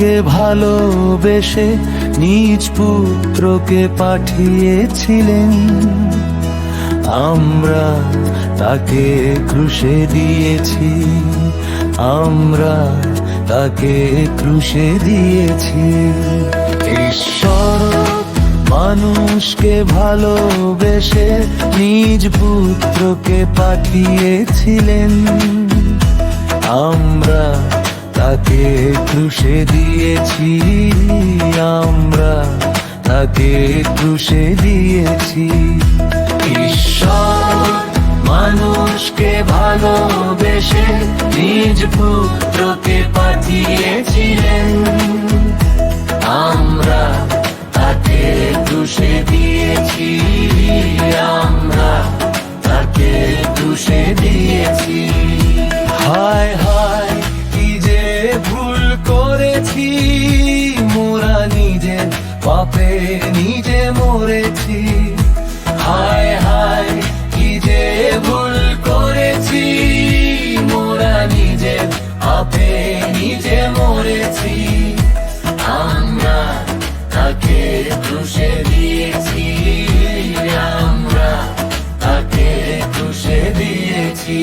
মানুষকে ভালোবেসে নিজ পুত্রকে পাঠিয়েছিলেন। আমরা তাকে ক্রুশে দিয়েছি, আমরা তাকে ক্রুশে দিয়েছি। ঈশ্বর মানুষকে ভালোবেসে নিজ পুত্রকে পাঠিয়েছিলেন। আমরা তাকে ক্রুশে দিয়েছি, আমরা তাকে ক্রুশে দিয়েছি। ঈশ্বর মানুষকে ভালোবেসে নিজ পুত্রকে পাঠিয়েছিলেন। আমরা তাকে ক্রুশে দিয়েছি, আমরা তাকে ক্রুশে দিয়েছি। হায় হায় কি যে ভুল করেছি, মোরা নিজের পাপে নিজে মরেছি। হায় হায় কি যে ভুল করেছি, মোরা নিজের পাপে নিজে মরেছি। আমরা তাকে ক্রুশে দিয়েছি, আমরা তাকে ক্রুশে দিয়েছি।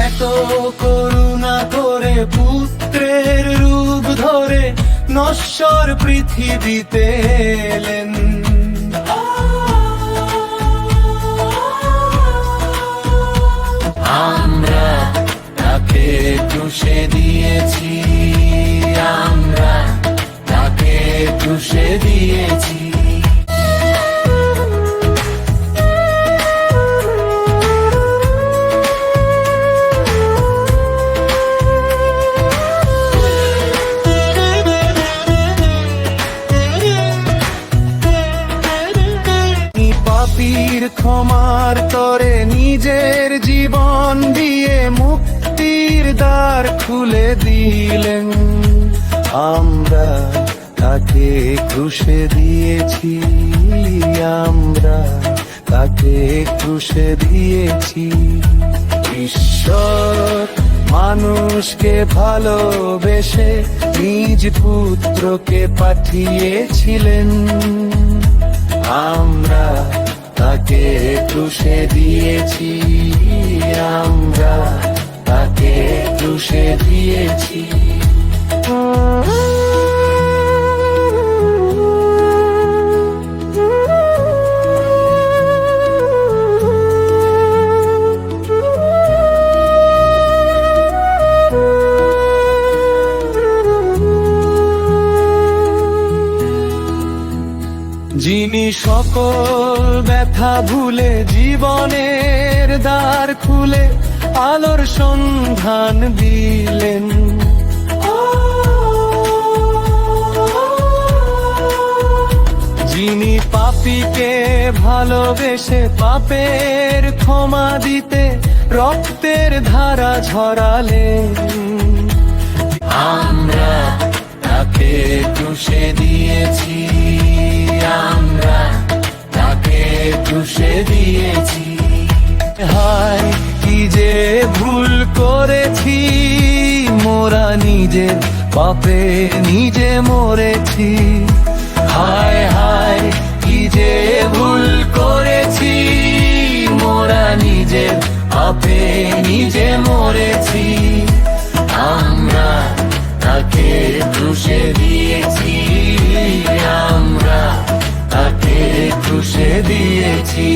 এত করুণা করে পুত্রের রূপ ধরে নশ্বর পৃথিবীতে এলেন। আমরা তাকে ক্রুশে দিয়েছি, আমরা তাকে ক্রুশে দিয়েছি। পাপীর ক্ষমার তরে নিজের জীবন দিয়ে মুক্তির দ্বার খুলে দিলেন। আমরা তাকে ক্রুশে দিয়েছি, আমরা তাকে ক্রুশে দিয়েছি। ঈশ্বর মানুষকে ভালোবেসে নিজ পুত্রকে পাঠিয়েছিলেন। আমরা তাকে ক্রুশে দিয়েছি, আমরা তাকে ক্রুশে দিয়েছি। যিনি সকল ব্যথা ভুলে জীবনের দ্বার খুলে আলোর সন্ধান দিলেন। যিনি পাপীকে ভালোবেসে পাপের ক্ষমা দিতে রক্তের ধারা ঝরালেন। আমরা তাকে ক্রুশে দিয়েছি, আমরা তাকে ক্রুশে দিয়েছি। হায় কি যে ভুল করেছি, মোরা নিজের পাপে নিজে মরেছি। হায় হায় কি যে ভুল করেছি, মোরা নিজের পাপে নিজে মরেছি। আমরা তাকে ক্রুশে দিয়েছি, আমরা তাকে ক্রুশে দিয়েছি।